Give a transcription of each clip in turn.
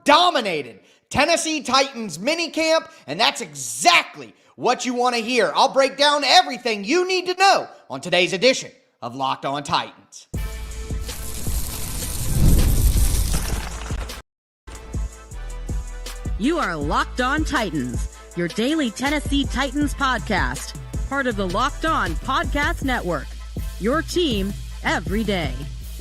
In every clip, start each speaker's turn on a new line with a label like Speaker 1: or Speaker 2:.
Speaker 1: dominated Tennessee Titans minicamp, and that's exactly what you want to hear. I'll break down everything you need to know on today's edition of Locked On Titans.
Speaker 2: You are Locked On Titans, your daily Tennessee Titans podcast, part of the Locked On Podcast Network, your team every day.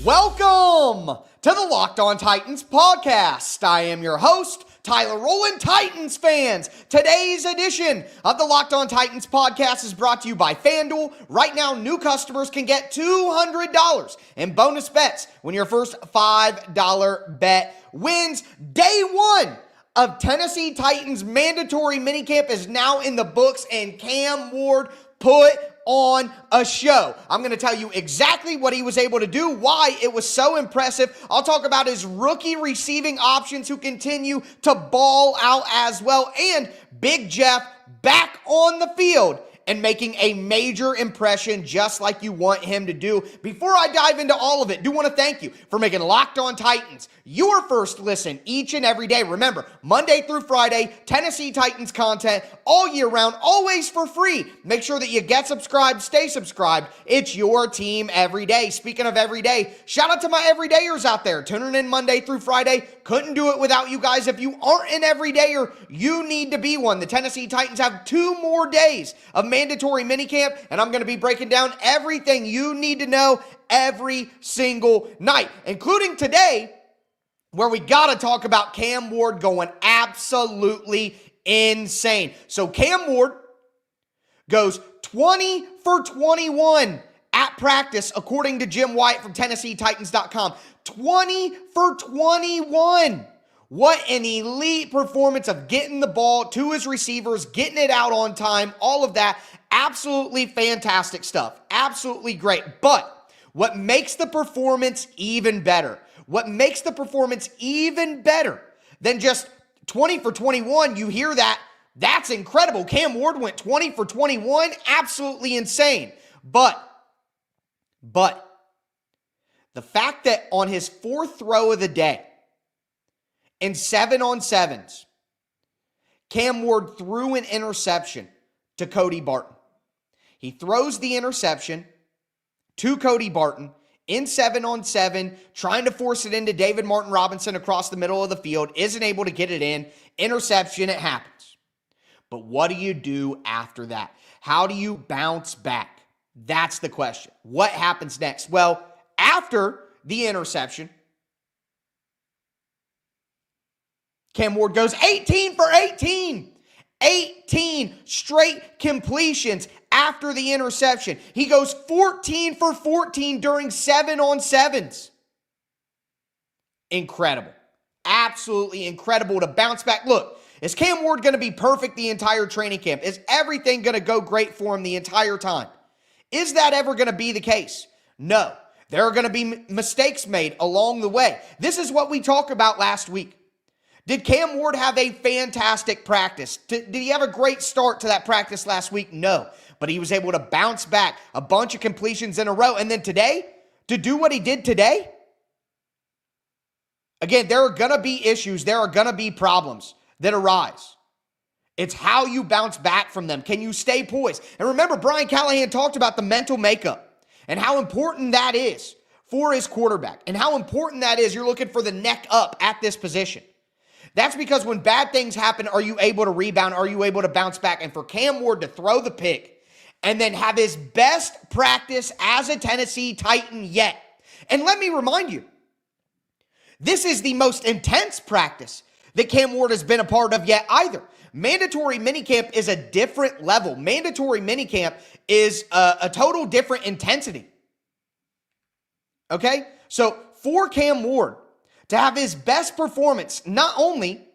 Speaker 1: Welcome to the Locked On Titans podcast. I am your host, Tyler Rowland. Titans fans, today's edition of the Locked On Titans podcast is brought to you by FanDuel. Right now, new customers can get $200 in bonus bets when your first $5 bet wins. Day one of Tennessee Titans mandatory minicamp is now in the books, and Cam Ward put on a show. I'm going to tell you exactly what he was able to do, why it was so impressive. I'll talk about his rookie receiving options who continue to ball out as well, and Big Jeff back on the field and making a major impression just like you want him to do. Before I dive into all of it, do want to thank you for making Locked On Titans your first listen each and every day. Remember, Monday through Friday, Tennessee Titans content all year round, always for free. Make sure that you get subscribed, stay subscribed. It's your team every day. Speaking of every day, shout out to my everydayers out there tuning in Monday through Friday. Couldn't do it without you guys. If you aren't an everydayer, you need to be one. The Tennessee Titans have 2 more days of mandatory minicamp, and I'm going to be breaking down everything you need to know every single night, including today, where we got to talk about Cam Ward going absolutely insane. So Cam Ward goes 20 for 21 at practice, according to Jim White from TennesseeTitans.com. 20 for 21. What an elite performance of getting the ball to his receivers, getting it out on time, all of that. Absolutely fantastic stuff. Absolutely great. But what makes the performance even better, than just 20 for 21, you hear that, that's incredible. Cam Ward went 20 for 21, absolutely insane. But the fact that on his 4th throw of the day, in 7-on-7s, Cam Ward threw an interception to Cody Barton. He throws the interception to Cody Barton in 7-on-7, trying to force it into David Martin Robinson across the middle of the field, isn't able to get it in. Interception, it happens. But what do you do after that? How do you bounce back? That's the question. What happens next? Well, after the interception, Cam Ward goes 18 for 18. 18 straight completions after the interception. He goes 14 for 14 during 7-on-7s. Incredible. Absolutely incredible to bounce back. Look, is Cam Ward going to be perfect the entire training camp? Is everything going to go great for him the entire time? Is that ever going to be the case? No. There are going to be mistakes made along the way. This is what we talked about last week. Did Cam Ward have a fantastic practice? Did he have a great start to that practice last week? No. But he was able to bounce back a bunch of completions in a row. And then today, to do what he did today, again, there are going to be issues. There are going to be problems that arise. It's how you bounce back from them. Can you stay poised? And remember, Brian Callahan talked about the mental makeup and how important that is for his quarterback and how important that is. You're looking for the neck up at this position. That's because when bad things happen, are you able to rebound? Are you able to bounce back? And for Cam Ward to throw the pick and then have his best practice as a Tennessee Titan yet. And let me remind you, this is the most intense practice that Cam Ward has been a part of yet either. Mandatory minicamp is a different level. Mandatory minicamp is a total different intensity. Okay? So for Cam Ward to have his best performance, not only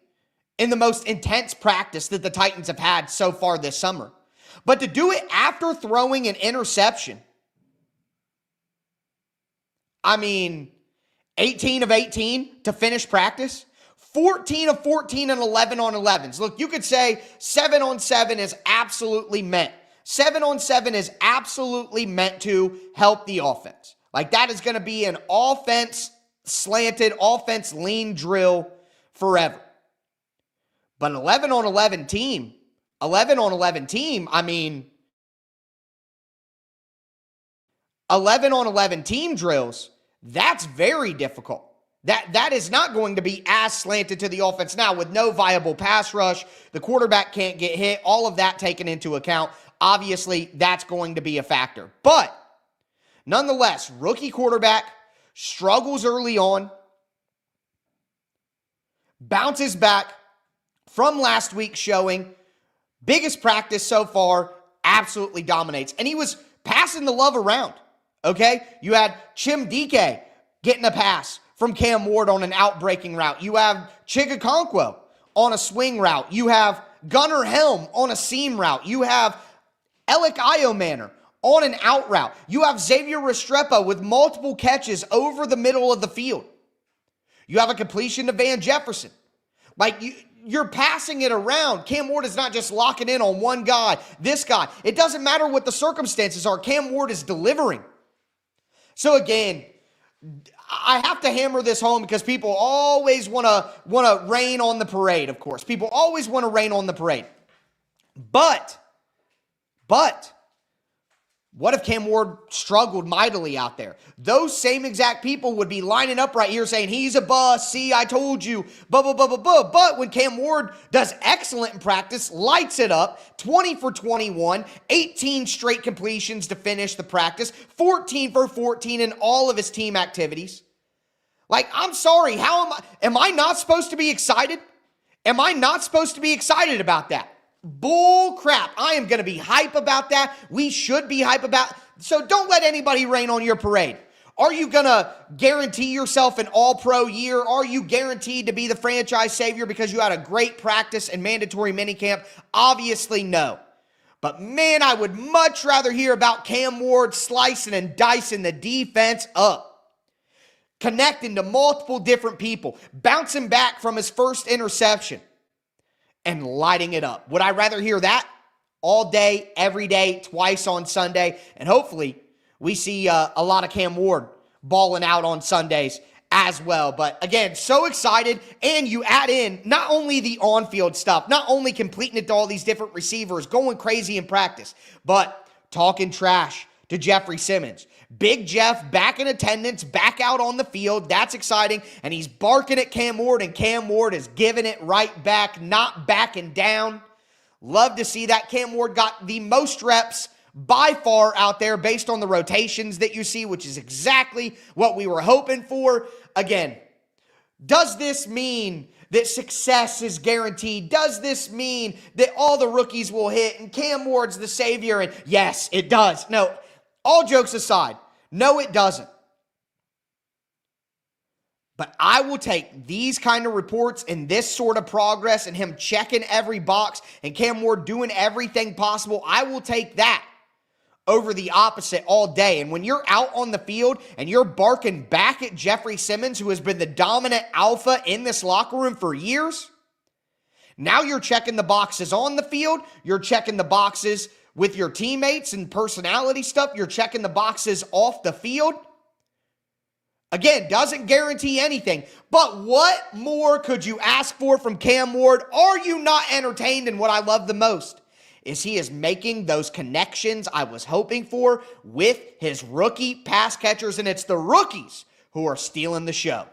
Speaker 1: in the most intense practice that the Titans have had so far this summer, but to do it after throwing an interception. I mean, 18 of 18 to finish practice, 14 of 14 and 11 on 11s. Look, you could say 7-on-7 is absolutely meant. 7-on-7 is absolutely meant to help the offense. Like that is going to be an offense slanted, offense lean drill forever. But 11 on 11 team, I mean, 11 on 11 team drills, that's very difficult. That is not going to be as slanted to the offense. Now, with no viable pass rush, the quarterback can't get hit, all of that taken into account. Obviously, that's going to be a factor. But nonetheless, rookie quarterback struggles early on, bounces back from last week's showing, biggest practice so far, absolutely dominates. And he was passing the love around, okay? You had Chim DK getting a pass from Cam Ward on an out-breaking route. You have Chigakonkwo on a swing route. You have Gunnar Helm on a seam route. You have Elic Ayomanor on an out route. You have Xavier Restrepo with multiple catches over the middle of the field. You have a completion to Van Jefferson. Like, you're passing it around. Cam Ward is not just locking in on one guy, this guy. It doesn't matter what the circumstances are. Cam Ward is delivering. So again, I have to hammer this home because people always want to rain on the parade, of course. People always want to rain on the parade. But, what if Cam Ward struggled mightily out there? Those same exact people would be lining up right here saying, he's a bust, see, I told you, blah, blah, blah, blah, blah. But when Cam Ward does excellent in practice, lights it up, 20 for 21, 18 straight completions to finish the practice, 14 for 14 in all of his team activities. Like, I'm sorry, am I not supposed to be excited? Am I not supposed to be excited about that? Bull crap. I am going to be hype about that. We should be hype about. So don't let anybody rain on your parade. Are you going to guarantee yourself an all-pro year? Are you guaranteed to be the franchise savior because you had a great practice and mandatory minicamp? Obviously, no. But man, I would much rather hear about Cam Ward slicing and dicing the defense up, connecting to multiple different people, bouncing back from his first interception, and lighting it up. Would I rather hear that all day, every day, twice on Sunday? And hopefully we see a lot of Cam Ward balling out on Sundays as well. But again, so excited. And you add in not only the on-field stuff, not only completing it to all these different receivers, going crazy in practice, but talking trash to Jeffery Simmons. Big Jeff back in attendance, back out on the field. That's exciting. And he's barking at Cam Ward, and Cam Ward is giving it right back, not backing down. Love to see that. Cam Ward got the most reps by far out there based on the rotations that you see, which is exactly what we were hoping for. Again, does this mean that success is guaranteed? Does this mean that all the rookies will hit and Cam Ward's the savior? And yes, it does. No. All jokes aside, no, it doesn't. But I will take these kind of reports and this sort of progress and him checking every box and Cam Ward doing everything possible. I will take that over the opposite all day. And when you're out on the field and you're barking back at Jeffery Simmons, who has been the dominant alpha in this locker room for years, now you're checking the boxes on the field, you're checking the boxes with your teammates and personality stuff, you're checking the boxes off the field. Again, doesn't guarantee anything, but what more could you ask for from Cam Ward? Are you not entertained? And what I love the most is he is making those connections I was hoping for with his rookie pass catchers, and it's the rookies who are stealing the show.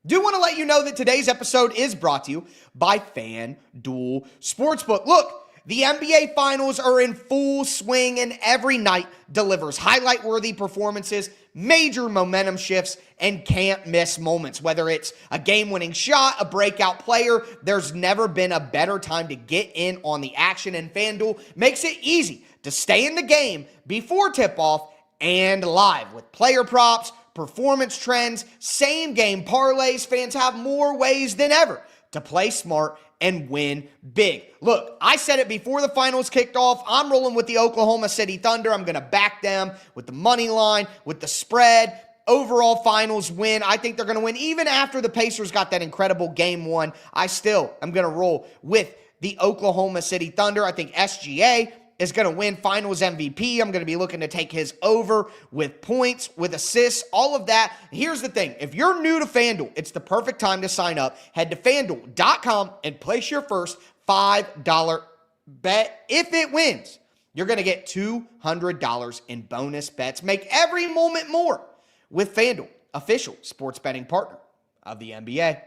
Speaker 1: Do want to let you know that today's episode is brought to you by FanDuel Sportsbook. Look, the NBA Finals are in full swing, and every night delivers highlight-worthy performances, major momentum shifts, and can't-miss moments. Whether it's a game-winning shot, a breakout player, there's never been a better time to get in on the action, and FanDuel makes it easy to stay in the game before tip-off and live with player props, performance trends, same-game parlays. Fans have more ways than ever to play smart and win big. Look, I said it before the finals kicked off. I'm rolling with the Oklahoma City Thunder. I'm going to back them with the money line, with the spread. Overall finals win. I think they're going to win. Even after the Pacers got that incredible game one, I still am going to roll with the Oklahoma City Thunder. I think SGA is going to win finals MVP. I'm going to be looking to take his over with points, with assists, all of that. Here's the thing. If you're new to FanDuel, it's the perfect time to sign up. Head to FanDuel.com and place your first $5 bet. If it wins, you're going to get $200 in bonus bets. Make every moment more with FanDuel, official sports betting partner of the NBA.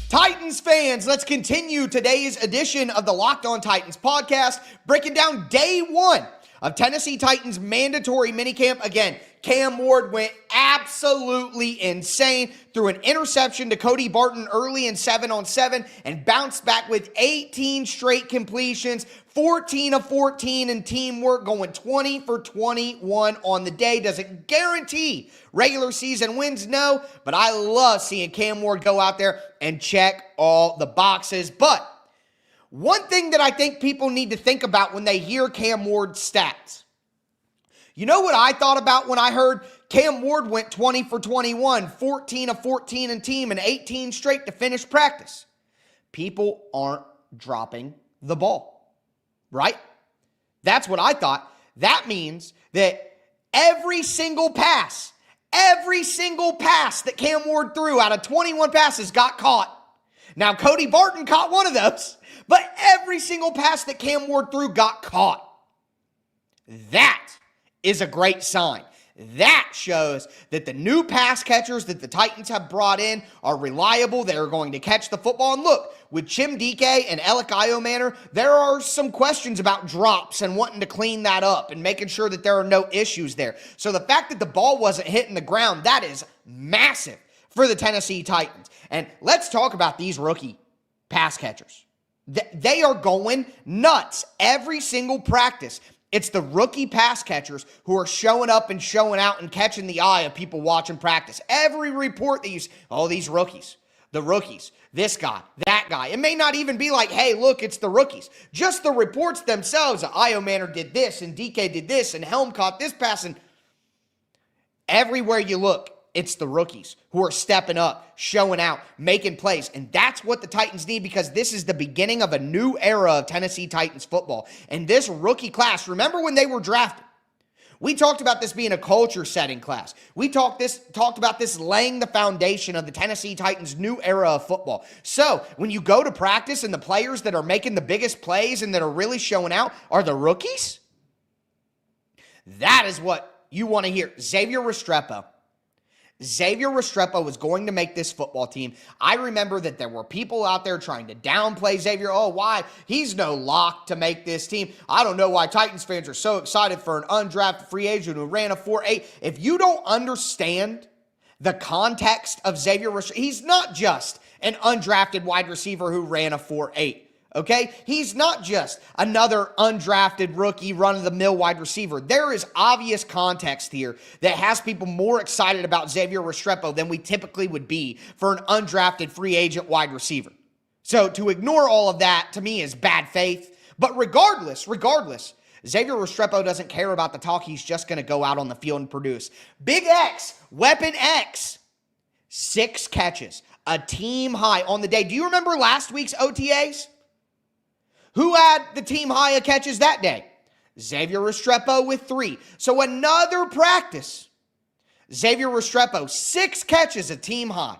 Speaker 1: Titans fans, let's continue today's edition of the Locked On Titans podcast, breaking down day one of Tennessee Titans mandatory minicamp. Again, Cam Ward went absolutely insane, threw an interception to Cody Barton early in 7-on-7 and bounced back with 18 straight completions, 14 of 14 in teamwork, going 20 for 21 on the day. Doesn't guarantee regular season wins, no, but I love seeing Cam Ward go out there and check all the boxes. But one thing that I think people need to think about when they hear Cam Ward's stats, you know what I thought about when I heard Cam Ward went 20 for 21, 14 of 14 in team, and 18 straight to finish practice? People aren't dropping the ball, right? That's what I thought. That means that every single pass that Cam Ward threw out of 21 passes got caught. Now, Cody Barton caught one of those, but every single pass that Cam Ward threw got caught. That is a great sign. That shows that the new pass catchers that the Titans have brought in are reliable. They are going to catch the football. And look, with Chim DK and Elic Ayomanor, there are some questions about drops and wanting to clean that up and making sure that there are no issues there. So the fact that the ball wasn't hitting the ground, that is massive for the Tennessee Titans. And let's talk about these rookie pass catchers. They are going nuts every single practice. It's the rookie pass catchers who are showing up and showing out and catching the eye of people watching practice. Every report that you see, oh, these rookies, the rookies, this guy, that guy. It may not even be like, hey, look, it's the rookies. Just the reports themselves. Ayomanor did this, and DK did this, and Helm caught this pass. And everywhere you look, it's the rookies who are stepping up, showing out, making plays. And that's what the Titans need, because this is the beginning of a new era of Tennessee Titans football. And this rookie class, remember when they were drafted? We talked about this being a culture-setting class. We talked about this laying the foundation of the Tennessee Titans' new era of football. So when you go to practice and the players that are making the biggest plays and that are really showing out are the rookies, that is what you want to hear. Xavier Restrepo was going to make this football team. I remember that there were people out there trying to downplay Xavier. Oh, why? He's no lock to make this team. I don't know why Titans fans are so excited for an undrafted free agent who ran a 4.8. If you don't understand the context of Xavier Restrepo, he's not just an undrafted wide receiver who ran a 4.8. Okay? He's not just another undrafted rookie run-of-the-mill wide receiver. There is obvious context here that has people more excited about Xavier Restrepo than we typically would be for an undrafted free agent wide receiver. So to ignore all of that, to me, is bad faith. But regardless, Xavier Restrepo doesn't care about the talk. He's just going to go out on the field and produce. Big X, Weapon X, 6 catches, a team high on the day. Do you remember last week's OTAs? Who had the team high of catches that day? Xavier Restrepo with 3. So another practice. Xavier Restrepo, 6 catches, a team high.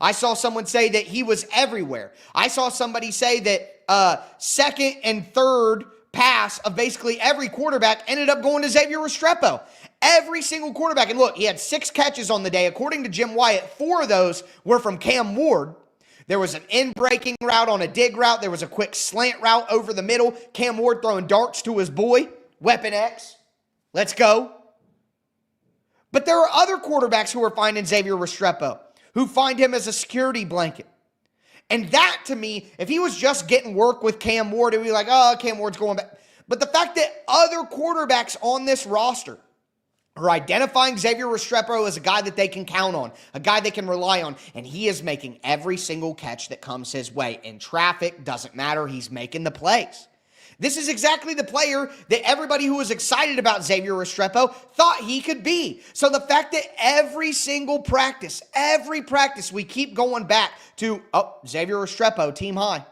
Speaker 1: I saw someone say that he was everywhere. I saw somebody say that second and third pass of basically every quarterback ended up going to Xavier Restrepo. Every single quarterback. And look, he had 6 catches on the day. According to Jim Wyatt, 4 of those were from Cam Ward. There was an in-breaking route on a dig route. There was a quick slant route over the middle. Cam Ward throwing darts to his boy, Weapon X. Let's go. But there are other quarterbacks who are finding Xavier Restrepo, who find him as a security blanket. And that, to me, if he was just getting work with Cam Ward, it would be like, oh, Cam Ward's going back. But the fact that other quarterbacks on this roster are identifying Xavier Restrepo as a guy that they can count on, a guy they can rely on, and he is making every single catch that comes his way. In traffic, doesn't matter, he's making the plays. This is exactly the player that everybody who was excited about Xavier Restrepo thought he could be. So the fact that every practice, we keep going back to, Xavier Restrepo, team high.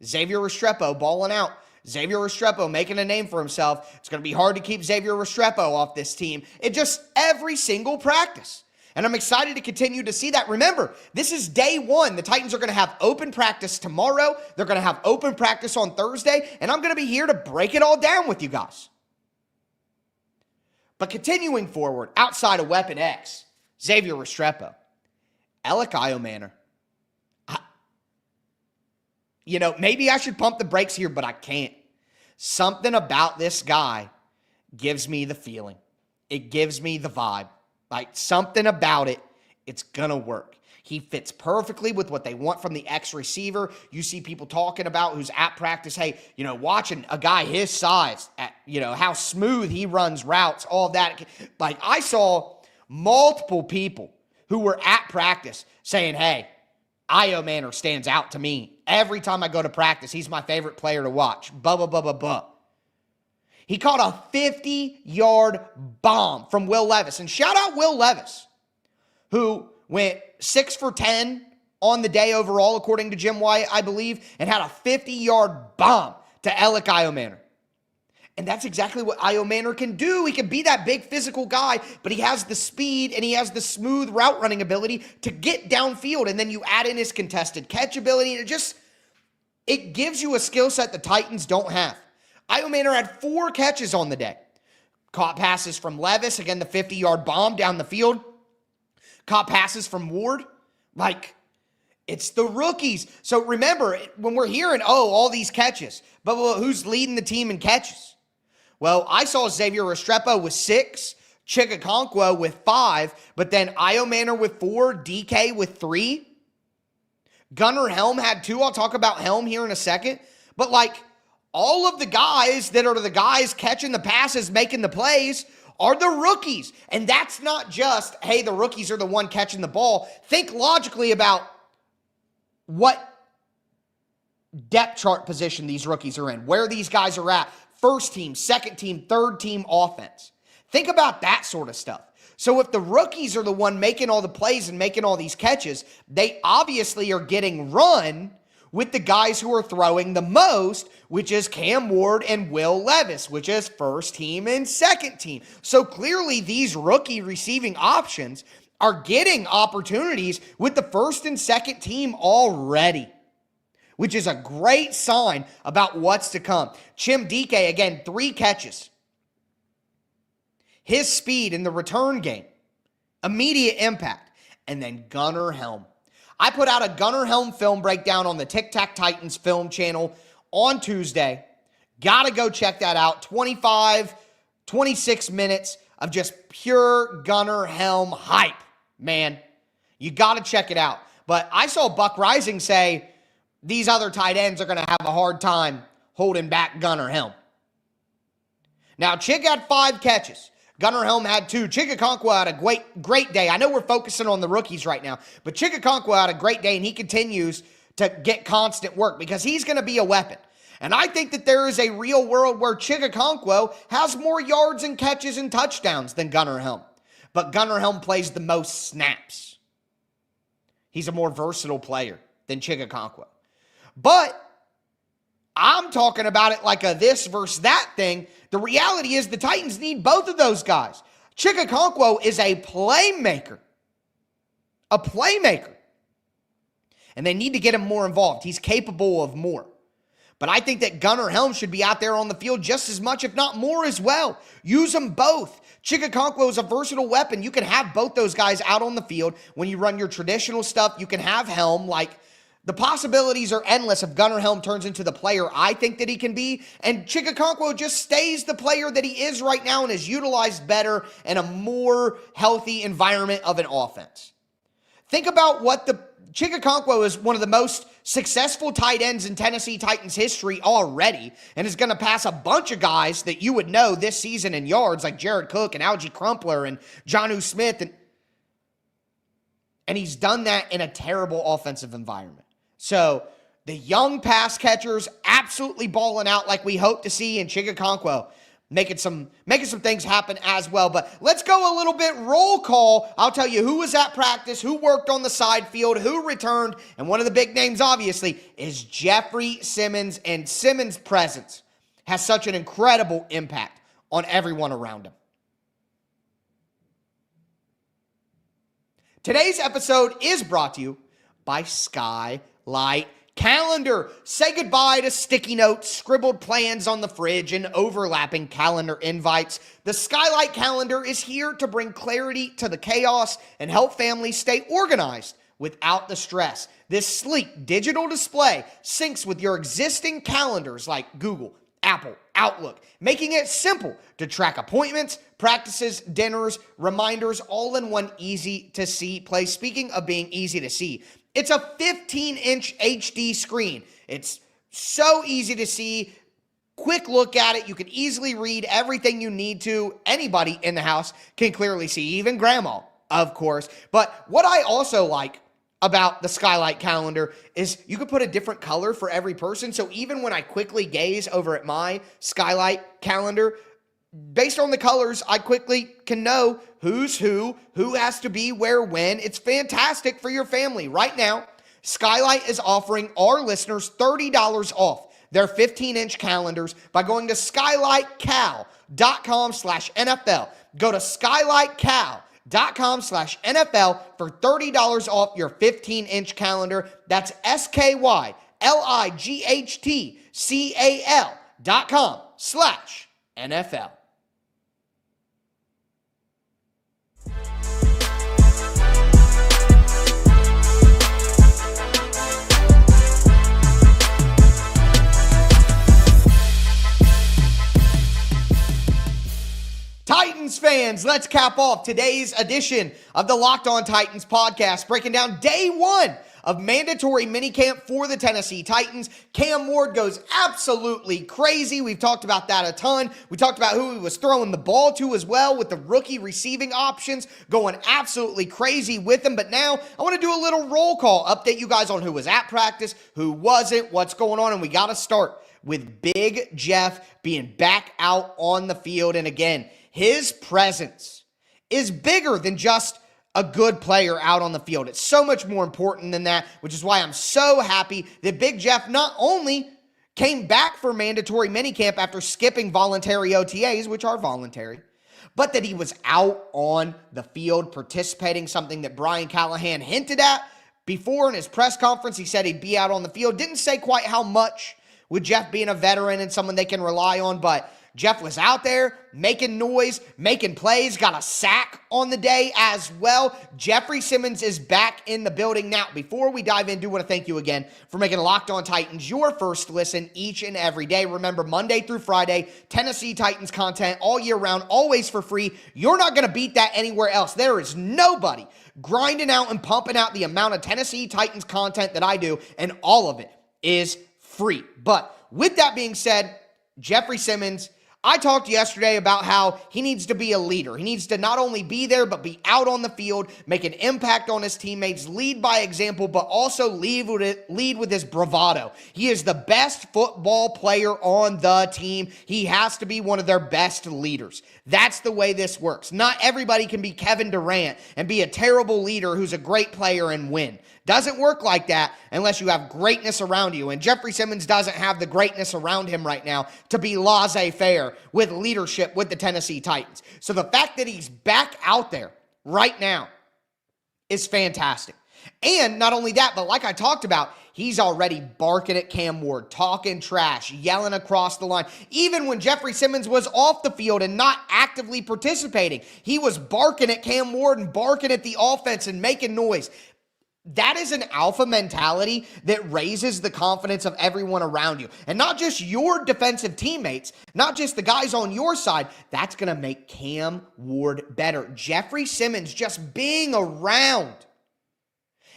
Speaker 1: Xavier Restrepo balling out. Xavier Restrepo making a name for himself. It's going to be hard to keep Xavier Restrepo off this team. It just every single practice. And I'm excited to continue to see that. Remember, this is day one. The Titans are going to have open practice tomorrow. They're going to have open practice on Thursday. And I'm going to be here to break it all down with you guys. But continuing forward, outside of Weapon X, Xavier Restrepo, Elic Ayomanor. Maybe I should pump the brakes here, but I can't. Something about this guy gives me the feeling. It gives me the vibe. Like, something about it, it's going to work. He fits perfectly with what they want from the X receiver. You see people talking about who's at practice, hey, watching a guy his size, how smooth he runs routes, all that. Like, I saw multiple people who were at practice saying, hey, Ayomanor stands out to me. Every time I go to practice, he's my favorite player to watch. He caught a 50-yard bomb from Will Levis. And shout out Will Levis, who went 6 for 10 on the day overall, according to Jim White, I believe, and had a 50-yard bomb to Elic Ayomanor. And that's exactly what Ayomanor can do. He can be that big physical guy, but he has the speed and he has the smooth route running ability to get downfield. And then you add in his contested catch ability. And it gives you a skill set the Titans don't have. Ayomanor had 4 catches on the day. Caught passes from Levis, again, the 50-yard bomb down the field. Caught passes from Ward. It's the rookies. So remember, when we're hearing, all these catches, but who's leading the team in catches? Well, I saw Xavier Restrepo with 6, Chigakonkwo with 5, but then Ayomanor with 4, DK with 3. Gunnar Helm had 2. I'll talk about Helm here in a second. But all of the guys that are the guys catching the passes, making the plays, are the rookies. And that's not just, hey, the rookies are the one catching the ball. Think logically about what depth chart position these rookies are in, where these guys are at. First team, second team, third team offense. Think about that sort of stuff. So if the rookies are the one making all the plays and making all these catches, they obviously are getting run with the guys who are throwing the most, which is Cam Ward and Will Levis, which is first team and second team. So clearly these rookie receiving options are getting opportunities with the first and second team already, which is a great sign about what's to come. Chim DK, again, 3 catches. His speed in the return game, immediate impact. And then Gunnar Helm. I put out a Gunnar Helm film breakdown on the Tic Tac Titans film channel on Tuesday. Gotta go check that out. 26 minutes of just pure Gunnar Helm hype, man. You gotta check it out. But I saw Buck Rising say these other tight ends are gonna have a hard time holding back Gunnar Helm. Now, Chig had 5 catches. Gunnar Helm had 2. Chigakonkwo had a great day. I know we're focusing on the rookies right now, but Chigakonkwo had a great day, and he continues to get constant work because he's going to be a weapon. And I think that there is a real world where Chigakonkwo has more yards and catches and touchdowns than Gunnar Helm. But Gunnar Helm plays the most snaps. He's a more versatile player than Chigakonkwo. But I'm talking about it like a this versus that thing. The reality is the Titans need both of those guys. Chigakonkwo is a playmaker. A playmaker. And they need to get him more involved. He's capable of more. But I think that Gunnar Helm should be out there on the field just as much, if not more as well. Use them both. Chigakonkwo is a versatile weapon. You can have both those guys out on the field. When you run your traditional stuff, you can have Helm. The possibilities are endless if Gunnar Helm turns into the player I think that he can be, and Chigakonkwo just stays the player that he is right now and is utilized better in a more healthy environment of an offense. Think about what Chigakonkwo is one of the most successful tight ends in Tennessee Titans history already, and is going to pass a bunch of guys that you would know this season in yards, like Jared Cook and Algie Crumpler and Jonnu Smith, and he's done that in a terrible offensive environment. So The young pass catchers absolutely balling out like we hope to see in Chigakonkwo. Making some things happen as well. But let's go a little bit roll call. I'll tell you who was at practice, who worked on the side field, who returned, and one of the big names, obviously, is Jeffery Simmons. And Simmons' presence has such an incredible impact on everyone around him. Today's episode is brought to you by Skylight Calendar. Say goodbye to sticky notes, scribbled plans on the fridge, and overlapping calendar invites. The Skylight Calendar is here to bring clarity to the chaos and help families stay organized without the stress. This sleek digital display syncs with your existing calendars like Google, Apple, Outlook, making it simple to track appointments, practices, dinners, reminders, all in one easy-to-see place. Speaking of being easy to see, it's a 15-inch HD screen. It's so easy to see. Quick look at it. You can easily read everything you need to. Anybody in the house can clearly see, even grandma, of course. But what I also like about the Skylight Calendar is you can put a different color for every person. So even when I quickly gaze over at my Skylight Calendar, based on the colors, I quickly can know who's who has to be where, when. It's fantastic for your family. Right now, Skylight is offering our listeners $30 off their 15-inch calendars by going to skylightcal.com/NFL. Go to skylightcal.com/NFL for $30 off your 15-inch calendar. That's skylightcal.com/NFL. Titans fans, let's cap off today's edition of the Locked On Titans podcast, breaking down day one of mandatory minicamp for the Tennessee Titans. Cam Ward goes absolutely crazy. We've talked about that a ton. We talked about who he was throwing the ball to as well, with the rookie receiving options going absolutely crazy with him. But now I want to do a little roll call, update you guys on who was at practice, who wasn't, what's going on, and we got to start with Big Jeff being back out on the field. And again, his presence is bigger than just a good player out on the field. It's so much more important than that, which is why I'm so happy that Big Jeff not only came back for mandatory minicamp after skipping voluntary OTAs, which are voluntary, but that he was out on the field participating, something that Brian Callahan hinted at before in his press conference. He said he'd be out on the field. Didn't say quite how much, with Jeff being a veteran and someone they can rely on, but Jeff was out there making noise, making plays, got a sack on the day as well. Jeffery Simmons is back in the building. Now, before we dive in, I do want to thank you again for making Locked On Titans your first listen each and every day. Remember, Monday through Friday, Tennessee Titans content all year round, always for free. You're not going to beat that anywhere else. There is nobody grinding out and pumping out the amount of Tennessee Titans content that I do, and all of it is free. But with that being said, Jeffery Simmons, I talked yesterday about how he needs to be a leader. He needs to not only be there, but be out on the field, make an impact on his teammates, lead by example, but also lead with his bravado. He is the best football player on the team. He has to be one of their best leaders. That's the way this works. Not everybody can be Kevin Durant and be a terrible leader who's a great player and win. Doesn't work like that unless you have greatness around you. And Jeffery Simmons doesn't have the greatness around him right now to be laissez-faire with leadership with the Tennessee Titans. So the fact that he's back out there right now is fantastic. And not only that, but like I talked about, he's already barking at Cam Ward, talking trash, yelling across the line. Even when Jeffery Simmons was off the field and not actively participating, he was barking at Cam Ward and barking at the offense and making noise. That is an alpha mentality that raises the confidence of everyone around you. And not just your defensive teammates, not just the guys on your side. That's going to make Cam Ward better. Jeffery Simmons just being around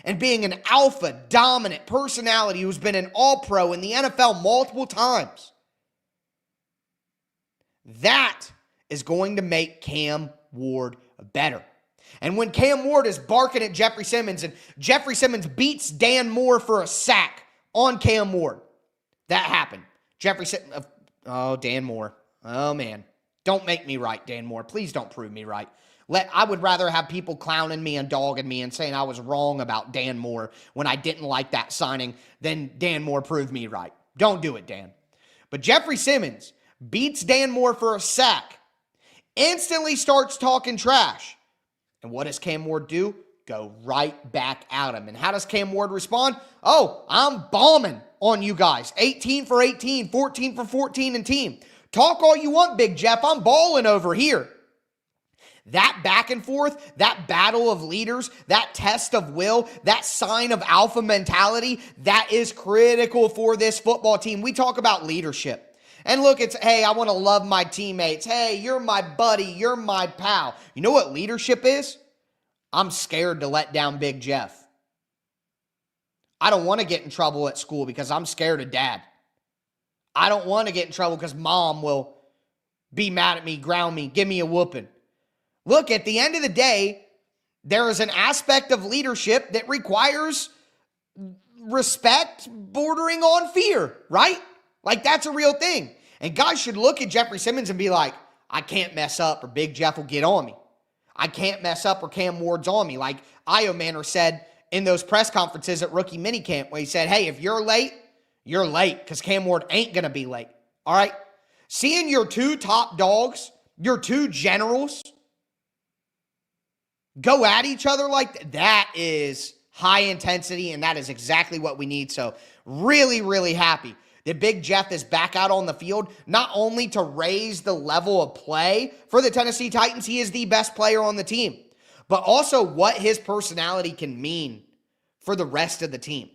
Speaker 1: and being an alpha, dominant personality who's been an all-pro in the NFL multiple times. That is going to make Cam Ward better. And when Cam Ward is barking at Jeffery Simmons and Jeffery Simmons beats Dan Moore for a sack on Cam Ward. That happened. Jeffery Simmons. Oh, Dan Moore. Oh, man. Don't make me right, Dan Moore. Please don't prove me right. I would rather have people clowning me and dogging me and saying I was wrong about Dan Moore when I didn't like that signing than Dan Moore proved me right. Don't do it, Dan. But Jeffery Simmons beats Dan Moore for a sack, instantly starts talking trash. And what does Cam Ward do? Go right back at him. And how does Cam Ward respond? Oh, I'm bombing on you guys. 18 for 18, 14 for 14 and team. Talk all you want, Big Jeff. I'm balling over here. That back and forth, that battle of leaders, that test of will, that sign of alpha mentality, that is critical for this football team. We talk about leadership. And look, it's, hey, I want to love my teammates. Hey, you're my buddy. You're my pal. You know what leadership is? I'm scared to let down Big Jeff. I don't want to get in trouble at school because I'm scared of Dad. I don't want to get in trouble because Mom will be mad at me, ground me, give me a whooping. Look, at the end of the day, there is an aspect of leadership that requires respect bordering on fear, right? Like, that's a real thing. And guys should look at Jeffery Simmons and be like, I can't mess up or Big Jeff will get on me. I can't mess up or Cam Ward's on me. Like Ayomanor said in those press conferences at rookie minicamp where he said, hey, if you're late because Cam Ward ain't going to be late. All right? Seeing your two top dogs, your two generals, go at each other like that is high intensity, and that is exactly what we need. So really, really happy that Big Jeff is back out on the field, not only to raise the level of play for the Tennessee Titans, he is the best player on the team, but also what his personality can mean for the rest of the team.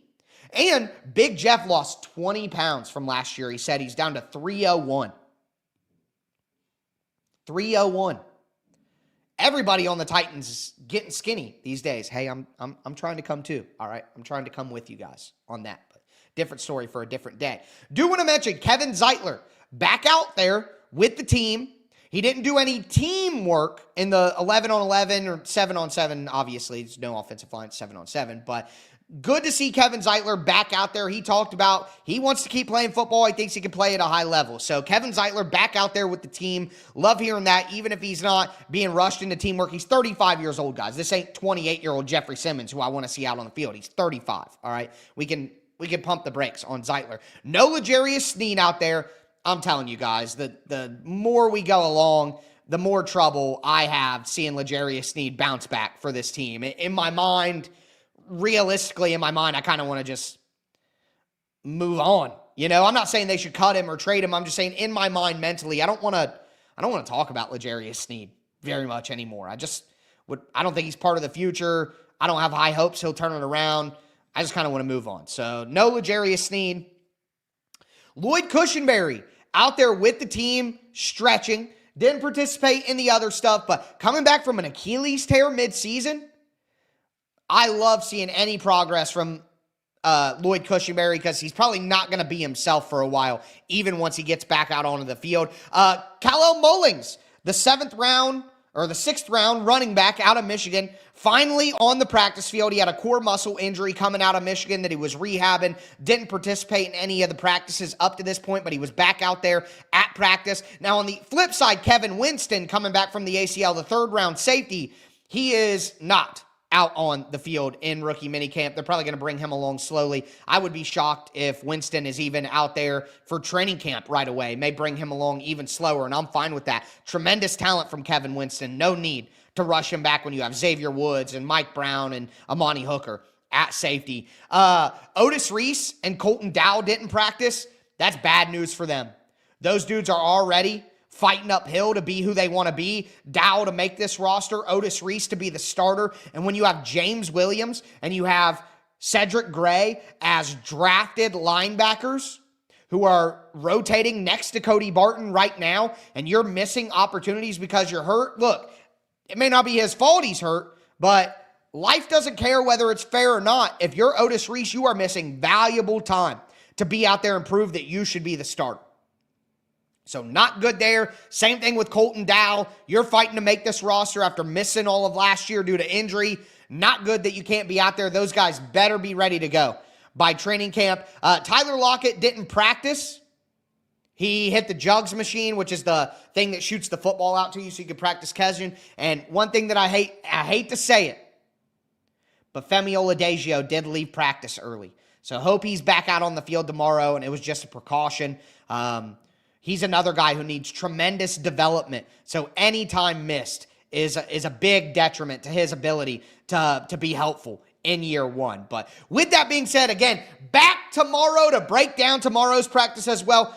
Speaker 1: And Big Jeff lost 20 pounds from last year. He said he's down to 301. 301. Everybody on the Titans is getting skinny these days. Hey, I'm trying to come too, all right? I'm trying to come with you guys on that. But different story for a different day. Do want to mention Kevin Zeitler back out there with the team. He didn't do any teamwork in the 11-on-11 or 7-on-7. Obviously, there's no offensive line, 7-on-7. But good to see Kevin Zeitler back out there. He talked about he wants to keep playing football. He thinks he can play at a high level. So Kevin Zeitler back out there with the team. Love hearing that, even if he's not being rushed into teamwork. He's 35 years old, guys. This ain't 28-year-old Jeffery Simmons, who I want to see out on the field. He's 35, all right? We can pump the brakes on Zeitler. No L'Jarius Sneed out there. I'm telling you guys, the more we go along, the more trouble I have seeing L'Jarius Sneed bounce back for this team. In my mind, realistically, in my mind, I kind of want to just move on. You know, I'm not saying they should cut him or trade him. I'm just saying in my mind, mentally, I don't want to talk about L'Jarius Sneed very much anymore. I don't think he's part of the future. I don't have high hopes he'll turn it around. I just kind of want to move on. So no L'Jarius Sneed. Lloyd Cushenberry out there with the team, stretching. Didn't participate in the other stuff, but coming back from an Achilles tear midseason, I love seeing any progress from Lloyd Cushenberry because he's probably not going to be himself for a while, even once he gets back out onto the field. Khalil Mullings, the 6th round running back out of Michigan, finally on the practice field. He had a core muscle injury coming out of Michigan that he was rehabbing, didn't participate in any of the practices up to this point, but he was back out there at practice. Now, on the flip side, Kevin Winston coming back from the ACL, the 3rd round safety, he is not out on the field in rookie minicamp. They're probably going to bring him along slowly. I would be shocked if Winston is even out there for training camp right away. May bring him along even slower, and I'm fine with that. Tremendous talent from Kevin Winston. No need to rush him back when you have Xavier Woods and Mike Brown and Amani Hooker at safety. Otis Reese and Colton Dow didn't practice. That's bad news for them. Those dudes are already fighting uphill to be who they want to be. Dow to make this roster, Otis Reese to be the starter. And when you have James Williams and you have Cedric Gray as drafted linebackers who are rotating next to Cody Barton right now, and you're missing opportunities because you're hurt, look, it may not be his fault he's hurt, but life doesn't care whether it's fair or not. If you're Otis Reese, you are missing valuable time to be out there and prove that you should be the starter. So not good there. Same thing with Colton Dow. You're fighting to make this roster after missing all of last year due to injury. Not good that you can't be out there. Those guys better be ready to go. by training camp. Tyler Lockett didn't practice. He hit the jugs machine, which is the thing that shoots the football out to you so you can practice catching. And one thing that I hate to say it, but Femi Oladipo did leave practice early. So hope he's back out on the field tomorrow, and it was just a precaution. He's another guy who needs tremendous development. So any time missed is a big detriment to his ability to be helpful in year one. But with that being said, again, back tomorrow to break down tomorrow's practice as well.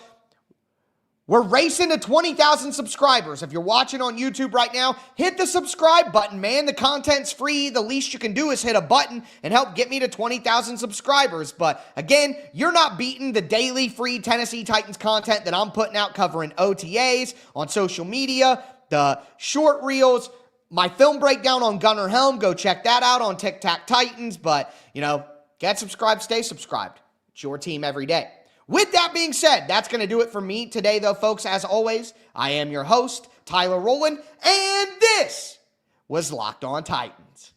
Speaker 1: We're racing to 20,000 subscribers. If you're watching on YouTube right now, hit the subscribe button, man. The content's free. The least you can do is hit a button and help get me to 20,000 subscribers. But again, you're not beating the daily free Tennessee Titans content that I'm putting out covering OTAs on social media, the short reels, my film breakdown on Gunnar Helm. Go check that out on Tic Tac Titans. But, get subscribed, stay subscribed. It's your team every day. With that being said, that's going to do it for me today, though, folks. As always, I am your host, Tyler Rowland, and this was Locked On Titans.